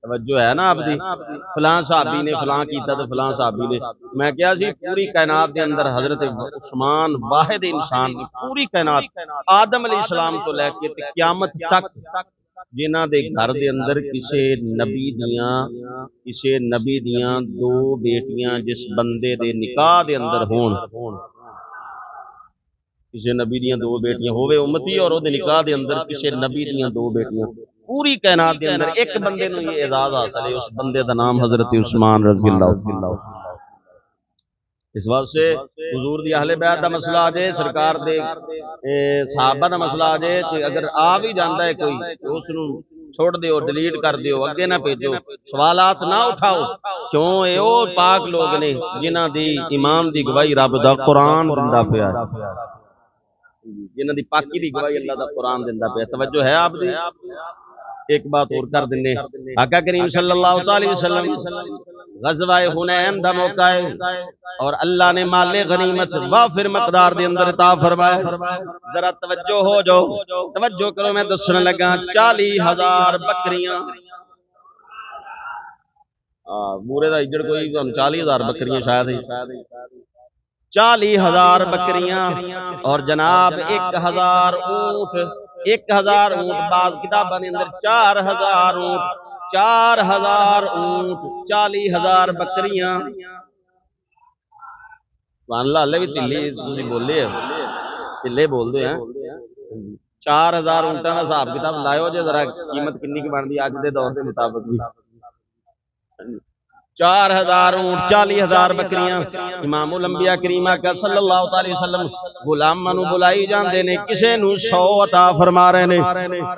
तवज्जो है ना आपदी, फलां सहाबी ने फलां कीता ते फलां सहाबी ने। मैं क्या सी पूरी कायनात के अंदर हजरत उस्मान वाहिद इंसान ने पूरी कायनात आदम अलैहिस्सलाम तो लैके ते क़यामत तक जिन्हां दे घर दे अंदर किसी नबी दियां 2 बेटियां जिस बंदे दे निकाह दे अंदर होण, किसी नबी दियां 2 बेटियां होवे उम्मती और ओदे निकाह दे अंदर किसी नबी दियां 2 बेटियां, पूरी कायनात के अंदर एक बंदे नूं ये एजाज हासिल है, उस बंदे दा नाम हजरत उस्मान रज़ी अल्लाह। इस वास्ते हुजूर दी अहले बैत दा मसला आ जाए, सरकार दे सहाबा दा मसला आ जाए, तो अगर आ भी जाता है कोई तो उसनूं छोड़ दियो, डिलीट कर दियो, अगे ना भेजो, सवालात ना उठाओ। क्यों ये वो पाक लोग ने जिन्हां दी ईमान दी गवाही रब दा कुरान दिंदा पिया है, जिन्हां दी पाकी दी गवाही अल्लाह दा कुरान दिंदा पिया। तवज्जो है आप दी। एक बात और कर दिने, आका करीम सल्लल्लाहु अलैहि वसल्लम गज़वाए हुनैन दा मौका है और अल्लाह ने माले गनीमत वाफिर मकदार दे अंदर अता फरमाया। जरा तवज्जो हो जाओ, तवज्जो करो, मैं दसण लगा 40,000 बकरियां बूरे का इज्जड़ कोई 40,000 बकरियां शायद ही, 40,000 बकरियां और जनाब 1,000 ऊंट, 1,000 ऊंट, बाद किताबा के अंदर 4,000 ऊंट, 4,000 ऊंट, 40,000 बकरियां। हाले भी ढिली बोले ढिले बोलते हैं। 4,000 ऊंटा का हिसाब किताब लाओ जो जरा कीमत किन्नी की बनती अज के दौर के मुताबिक भी। 4,000 ऊंट, 40,000 बकरियां। इमामुल अंबिया करीम आका सल्लल्लाहु अलैहि वसल्लम गुलामां नूं बुलाई जांदे ने, किसे नूं 100 अता फरमा रहे ने,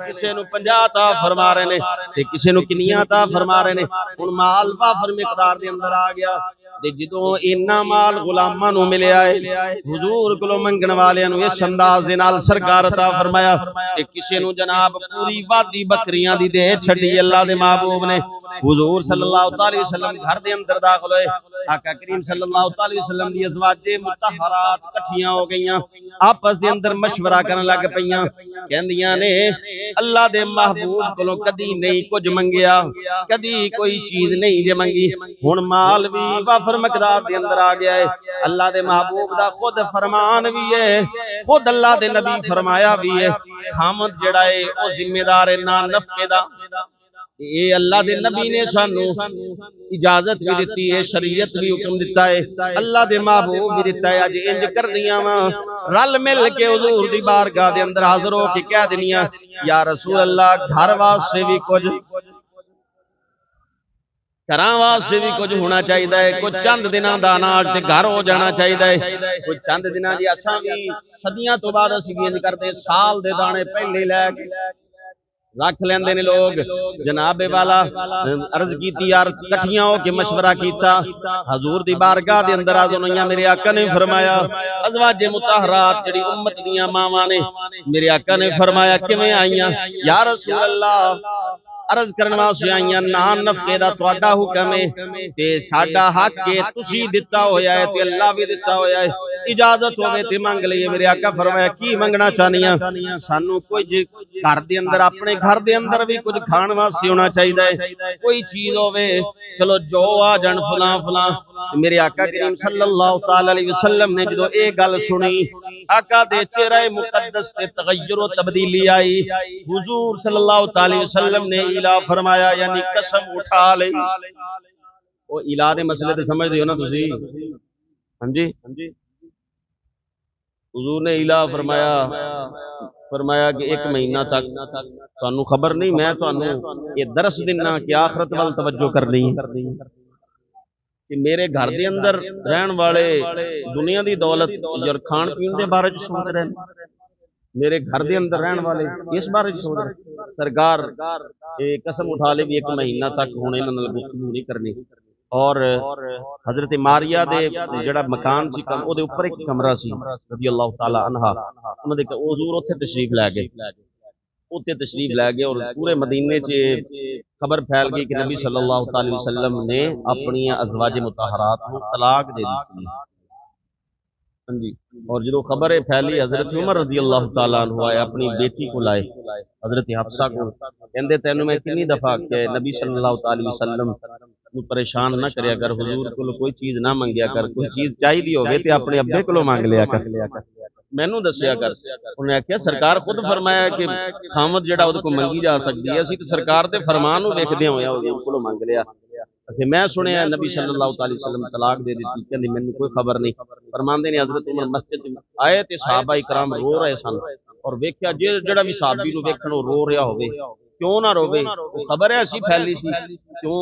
किसे नूं 50 अता फरमा रहे ने, ते किसे नूं किन्नियां अता फरमा रहे ने। हुण माल वाफर मिकदार दे अंदर आ गया ते जदों इन्ना माल गुलामां नूं मिलिया है, हुजूर कोलों मंगण वालियां नूं इस अंदाज दे नाल सरकार अता फरमाया ते किसे नूं जनाब पूरी वादी बकरियां दी दे छड्डी। अल्लाह दे महबूब ने हुजूर सल्लल्लाहु अलैहि वसल्लम घर दे अंदर दाखिल होए, आका करीम सल्लल्लाहु अलैहि वसल्लम दी अज़वाजे मुतहरात इकट्ठियां हो गईयां, आपस दे अंदर मशवरा करन लग पईयां, कहंदियां ने अल्लाह दे महबूब कोलों कदी नहीं कुछ मंगिया, कदी कोई चीज नहीं जे मंगी, हुण माल भी वाफर मकदार दे अंदर आ गया है। अल्लाह दे महबूब दा खुद फरमान भी है, खुद अल्लाह दे नबी फरमाया भी है, खामद जेड़ा है ओ जिम्मेदार है ना नफे दा। ये अल्लाह दे नबी ने सानू इजाजत भी दी है, शरीयत भी हुक्म दिता है, अल्लाह दे महबूब भी दिता है। अज इंज कर दियां वा रल मिल के हुजूर दी बारगाह दे अंदर हाजिर हो के कह दिनिया या रसूल अल्लाह घर वास्ते भी कुछ, घर वास्ते भी कुछ होना चाहिए है, कुछ चंद दिनों का अनाज ते घर हो जाना चाहिए है, कुछ चंद दिनों की असा भी सदियां तो बाद असीं इंज करते साल दे दाने पहले लैके रख लेंदे ने लोग। जनाबे वाला अर्ज की यार कट्ठियां होके मशवरा किया, हजूर दी बारगाह दे अंदर हाज़िर होइयां। मेरे आका ने फरमाया अज़वाजे मुतहरात जेड़ी उम्मत दियां मावां ने, मेरे आका ने फरमाया किवें आईयां या रसूल अल्लाह, अर्ज करने वास्ते आईयां ना नफे दा तुहाडा हुक्म है ते साडा हक है, तुसी दिता होया है ते अल्लाह भी दिता होया है, इजाजत होवे ते मंग लईए। मेरे आका फरमाया की मंगना चाहनिया? सानू कोई घर दे अंदर अपने घर दे अंदर भी कुछ खाण वास्ते होना चाहिए है, कोई चीज होवे चलो जो आ जान फलां फलां। मेरे आका करीम सल्लल्लाहु तआला अलैहि वसल्लम ने जो ये गल सुनी, आका दे चेहरे मुकद्दस ते तगय्युर व तब्दीली आई। हुजूर सल्लल्लाहु तआला अलैहि वसल्लम ने इला फरमाया, यानी कसम उठा ली। वो इला दे मसले ते समझदे हो ना तुसी? हां जी, हुजूर ने इला फरमाया, फरमाया कि 1 महीना तक तुहानू खबर नहीं, मैं तुहानू ये दरस देना कि आखरत वाल तवज्जो करनी है कि मेरे घर के अंदर रहने वाले दुनिया की दौलत और खान पीन के बारे में सोच रहे हैं, मेरे घर के अंदर रहने वाले इस बारे में सोच रहे। सरकार कसम उठा ले भी 1 महीना तक हुण इन्हां नाल गुफ्तगू नहीं करनी। और हजरत मारिया दे जिहड़ा मकान सी ओहदे उपर एक कमरा सी रज़ी अल्लाह तआला अन्हा, उन्हां दे हुजूर उत्थे तशरीफ लै गए, उत्थे तशरीफ लै गए और पूरे मदीने च खबर फैल गई कि नबी सल्लल्लाहु अलैहि वसल्लम ने अपनी अज़वाज मुतहरात को तलाक दे दी। हाँ जी, और जो खबर है फैली, हजरत उमर रज़ी अल्लाह तआला अन्हु आए, अपनी बेटी को लाए, हजरत हफ्सा को, कहंदे तैनू मैं कितनी दफा कहा नबी सल्लल्लाहु अलैहि वसल्लम नू परेशान ना करया कर, हुजूर कोलों कोई चीज ना मंगया कर, कोई चीज चाहिदी होवे ते अपने अब्बे कोलों मंग लिया कर, मैनू दस्या कर। उन्हें आख्या सरकार खुद फरमाया कि खामद जिहड़ा उहदे कोल मंगी जा सकदी है, असीं ते सरकार दे फरमान नूं वेखदे होया हुजूर कोलों मंग लिया। मैं सुनिया नबी सल्लल्लाहु अलैहि वसल्लम तलाक दे दी, कहंदी मैनू कोई खबर नहीं। फरमांदे ने हजरत उमर मस्जिद आए ते सहाबा इकराम रो रहे सन, और वेख्या जिहड़ा भी सहाबी नूं वेखण ओ रो रहा होवे, क्यों ना रोवे, खबर है ऐसी फैली सी, क्यों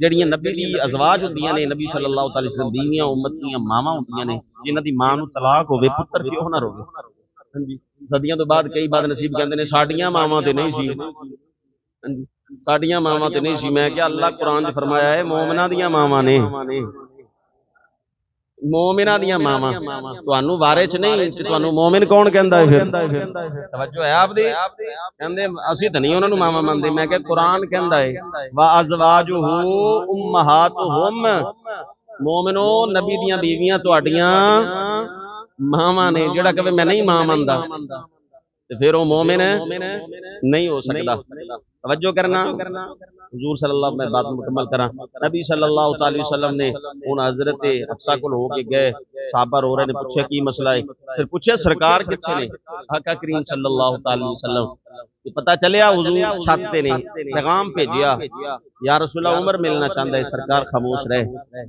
जड़ियां नबी दी अज़वाज हुंदियां ने, नबी सल्लल्लाहु अलैहि वसल्लम दीयां उम्मत दियां मावां हुंदियां ने, जिन्हां दी मां नूं तलाक होवे, पुत्तर क्यों ना रोवे। हां जी, सदियां तो बाद कई बात नसीब कहंदे ने साडियां मावां ते नहीं सी, हां जी, साडियां मावां ते नहीं सी। मैं क्या अल्लाह कुरान च फरमाया है मोमिना दियां मावां ने, मोमिना दियां मावां, तुहानू वारे च नहीं ते तुहानू मोमिन कौन कहंदा है? फिर तवज्जो है आपदी? कहंदे असीं तां नहीं उन्हां नू मावां मनदे। मैं क्या कुरान कहंदा है वा अज़वाजुहु उम्महातुहुम, मोमिनो नबी दियां बीवियां तुहाडियां मावां ने। जेड़ा कहे मैं नहीं मां मनदा ते फिर वो मोमिन नहीं हो सकता। तवज्जो करना। हुजूर सल्लल्लाहु, मैं बात मुकम्मल करा, नबी सल्लल्लाहु अलैहि वसल्लम ने उन हजरत हफ्सा को होके गए, साहबा रो रहे ने, पूछा की मसला है, फिर पूछे सरकार किथे ने, आका करीम सल्लल्लाहु अलैहि वसल्लम, पता चलिया हुजूर छत ते ने, पैगाम भेजिया या रसूलल्लाह उमर मिलना चाहता है, सरकार खामोश रहे।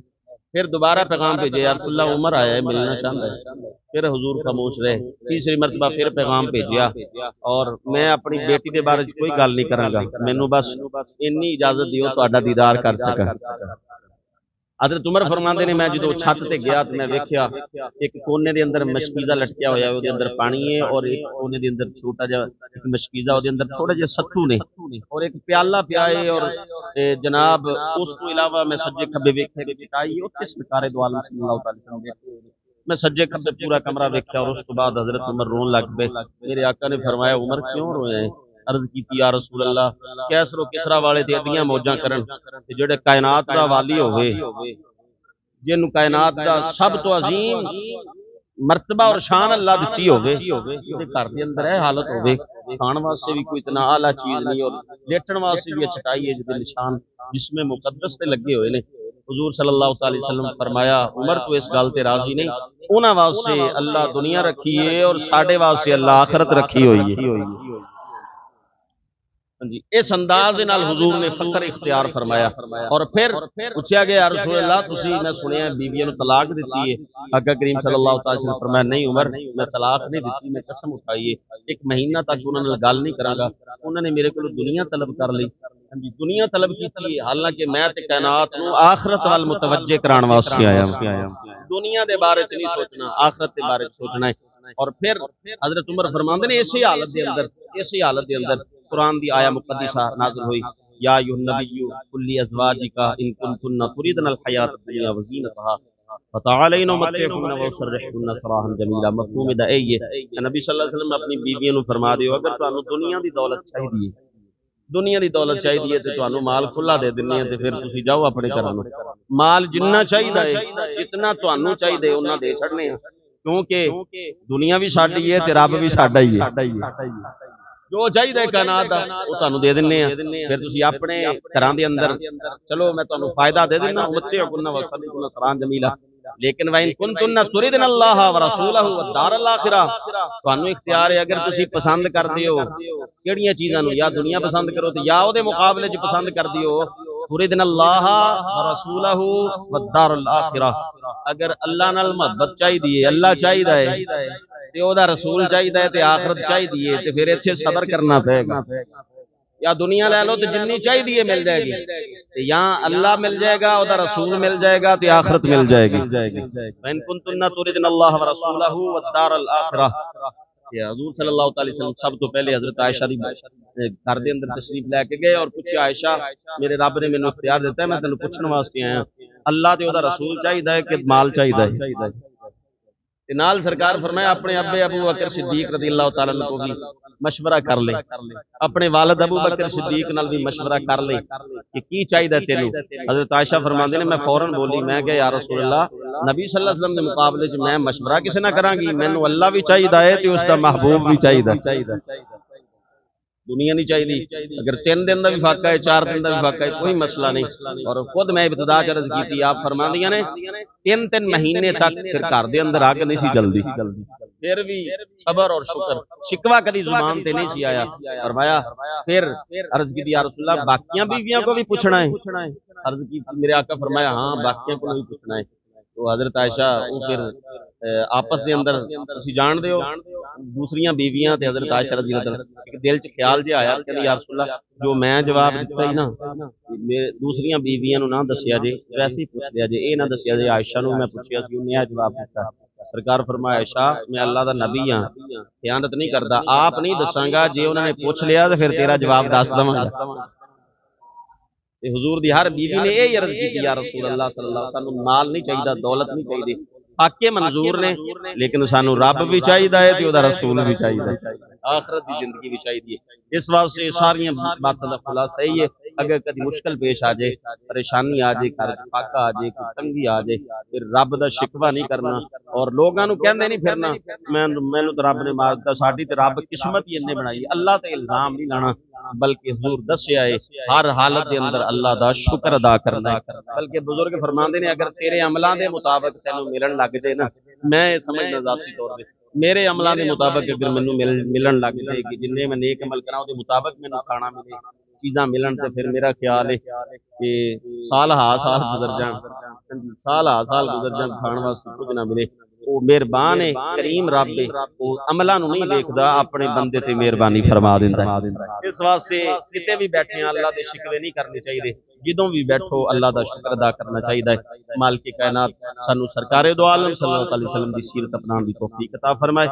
फिर दोबारा पैगाम भेजे या रसूलल्लाह उमर आया है मिलना चाहता है, फिर हुजूर खामोश रहे। तीसरी मरतबा फिर पैगाम भेजिया और मैं अपनी बेटी के बारे कोई गल नहीं करांगा, मैनू बस इन्नी इजाजत दिओ तुहाडा दीदार कर सका। हज़रत उमर फरमाते ने, मैं जो छत ते गया तो मैं वेख्या एक कोने के अंदर मशकीज़ा लटकिया होया, उहदे अंदर पानी है और एक कोने के अंदर छोटा जिहा एक मशकीज़ा, उहदे अंदर थोड़े जे सत्तू ने और एक प्याला पिया है और जनाब उस तो इलावा मैं सज्जे खब्बे वेख्या कि चटाई है, उत्थे सरकारे दो आलम सल्लल्लाहु अलैहि वसल्लम बैठे हुए। मैं सज्जे खब्बे पूरा कमरा वेख्या और उस तो बाद हज़रत उमर रोन लग पे। मेरे आका ने फरमाया, उमर क्यों रोया है? अर्ज की या रसूल अल्लाह, कैसरो किसरा वाले ते अद्दियां मौजां करन ते जेड़े कायनात दा वाली होवे, जिन कायनात दा सब तो अजीम मर्तबा और शान अल्लाह दिती होवे, उहदे घर दे अंदर है हालत होवे, खाण वास्ते भी कोई इतना आला चीज नहीं और लेटण वास्ते भी चटाई है जिहदे निशान जिसमें मुकद्दस ते लगे हुए ने। हुजूर सल्लल्लाहु अलैहि वसल्लम फरमाया, उमर तो इस गल ते राजी नहीं, उन्हां वास्ते अल्लाह दुनिया रखी है और साडे वास्ते अल्लाह आखिरत रखी हुई है। जी, इस अंदाज दे नाल हुजूर ने फकर इख्तियार फरमाया और फिर पूछा गया, रसूल अल्लाह तुसी मैं सुनिया बीवियों नूं तलाक दिती है? आका करीम सल्लल्लाहु अलैहि वसल्लम फरमाया, नहीं उमर, मैं तलाक नहीं दिती, मैं कसम उठाई है एक महीना तक उन्हां नाल गल नहीं करांगा। उन्होंने मेरे को दुनिया तलब कर ली, जी दुनिया तलब की, हालांकि मैं ते कायनात नूं आखिरत वाल मुतवज्जे कराने वास्ते आया, दुनिया दे बारे च नहीं सोचना, आखिरत के बारे च सोचना है। और फिर हजरत उमर फरमाते ने, इसी हालत के अंदर, इसी हालत के अंदर कुरान दी आया मुकद्दिसा नाज़िल हुई, या अय्युहन नबिय्यु कुल्ली अज़वाजिका इन कुन्तुन्ना तुरीदनल हयात दुनिया व ज़ीनतहा फतअलैना उमत्तिउकुन्ना व उसर्रिहुकुन्ना सराहन जमीला। मफ़हूम दा ये नबी सल्लल्लाहु अलैहि वसल्लम अपनी बीवियों नूं फरमा दिओ, अगर तुहानूं दुनिया दी दौलत चाहिदी है, दुनिया की दौलत चाहिए तो तुहानूं माल खुला दे दिन्ने ते फिर तुसीं जाओ अपने घरां नूं, माल जिन्ना चाहिदा है जितना तुहानूं चाहिदा उन्ना दे छड्डने, क्योंकि दुनिया भी साडी है ते रब भी साडा ही है। जो चाहिए कायनात दा वो तुहानूं दे दिन्ने आ, फिर तुसीं अपने घरां दे अंदर चलो मैं तुहानूं फायदा दे दिन्ना, उमत्तिउकुन्ना व उसर्रिहुकुन्ना सराहन जमीला। लेकिन वइन कुन्तुन्ना तुरीदन अल्लाह व रसूलहु व दारल आखिरा, तुहानूं इख्तियार है, अगर तुसीं पसंद करदे हो किहड़ियां चीज़ां नूं, या दुनिया पसंद करो ते या उहदे मुकाबले च पसंद करदे हो तुरीदन अल्लाह व रसूलहु व दारल आखिरा, अगर अल्लाह नाल मोहब्बत चाहिदी है, अल्लाह चाहिदा है ते ओहदा रसूल चाहिदा है ते आखिरत चाहिदी है, ते फिर इत्थे सबर करना पेगा। या दुनिया ले लो तो जिन्नी चाहिए मिल जाएगी, या अल्लाह मिल जाएगा, ओहदा रसूल मिल जाएगा, तो आखिरत मिल जाएगी। इन कुन्तुन्ना तुरिदन अल्लाह व रसूलहु व दारल आखिरा। हुजूर सल्लल्लाहु अलैहि वसल्लम सब तो पहले हजरत आयशा दी घर दे अंदर तशरीफ लेके गए और पूछा, आयशा मेरे रब ने मैनू इख्तियार दिता है, मैं तेनू पूछण वास्ते आया, अल्लाह ते ओहदा रसूल चाहिदा है कि माल चाहिदा है? नाल सरकार फरमाया, अपने अब्बे अबू बकर सिद्दीक रज़ियल्लाहु तआला अन्हु को भी मशवरा कर ले, अपने वालिद अबू बकर सिद्दीक नाल भी मशवरा कर ले कि की चाहिए तेनू। हज़रत आयशा फरमांदी ने, मैं फौरन बोली, मैं कहा या रसूल अल्लाह, नबी सल्लल्लाहु अलैहि वसल्लम के मुकाबले च मैं मशवरा किसे ना करांगी, मैनू अल्लाह भी चाहिए है ते उसका महबूब भी चाहिए, दुनिया नहीं चाहिए। अगर 3 दिन का भी फाका है, 4 दिन का भी फाका है, कोई मसला नहीं। और खुद मैं इब्तिदा च अर्ज की, आप फरमांदियां ने 3 महीने तक फिर घर दे अंदर आग नहीं सी जल्दी, फिर भी सबर और शुक्र, शिकवा कभी जुबान ते नहीं सी आया। फरमाया फिर अर्ज की, या रसूल अल्लाह बाकियां बीवियां को भी पूछना है? अर्ज की, मेरे आका फरमाया हाँ बाकियां को भी पूछना है। तो हजरत आयशा वो फिर आपस के अंदर तुसीं जानदे हो दूसरियां बीवियां ते हजरत आयशा रज़ी अल्लाह तआला, एक दिल च ख्याल जिहा आया, कहंदी या रसूल अल्लाह जो मैं जवाब दिता ही ना दूसरियां बीवियां नूं ना दस्सिया जे, वैसे ही पूछ लिया जे, ये ना दस्सिया जे आयशा नूं मैं पुछिया सी उन्हें जवाब दिता। सरकार फरमाया, आयशा मैं अल्लाह दा नबी हां, खयानत नहीं करदा, आप नहीं दसांगा, जे उन्होंने पूछ लिया तो फिर तेरा जवाब दस दवांगा। हुजूर दी हर बीवी ने यही अर्ज की, या रसूल अल्लाह सल्लल्लाहु अलैहि वसल्लम माल नहीं चाहिए, दौलत नहीं चाहिए, फाके मंजूर ने, लेकिन सानू रब भी चाहिए है ते ओहदा रसूल भी चाहिए, आखिरत की जिंदगी भी चाहिए। इस वास्ते सारियां बातों का खुलासा यही है, अगर कभी मुश्किल पेश आ जाए, परेशानी आ जाए, घर फाका आ जाए, तंगी आ जाए, फिर रब का शिकवा नहीं करना और लोगों को कहते नहीं फिरना मैनू तो रब ने मार दिता, साडी ते रब किस्मत ही इन्ने बनाई, अल्लाह ते इल्जाम नहीं लाना। बल्कि हजूर दस्या है हर हालत के अंदर अल्लाह दा शुक्र अदा करना है। बल्कि बुजुर्ग फरमाते ने अगर तेरे अमलों के मुताबिक तेनों मिलन लग जाए ना, मैं समझना जाती तौर पर मेरे अमलों के मुताबिक अगर मैनू मिलन लग जाए कि जिन्ने मैं नेक अमल करा उसके मुताबिक मैनू खाना मिले, चीज़ां मिलन, तो फिर मेरा ख्याल है कि साल हा साल गुजर जान, साल हा साल गुजर जान, खाने वास्ते कुछ ना मिले। वो मेहरबान है, करीम रब है, वो अमलों नूं नहीं देखदा, अपने बंदे ते मेहरबानी फरमा दिंदा है। इस वास्ते किते भी बैठे अल्लाह दे शिकवे नहीं करने चाहिए, जदों भी बैठो अल्लाह दा शुक्र अदा करना चाहिए। मालिक कायनात सानू सरकारे दो आलम सल्लल्लाहु अलैहि वसल्लम दी सीरत अपनाने दी तौफीक अता फरमाए।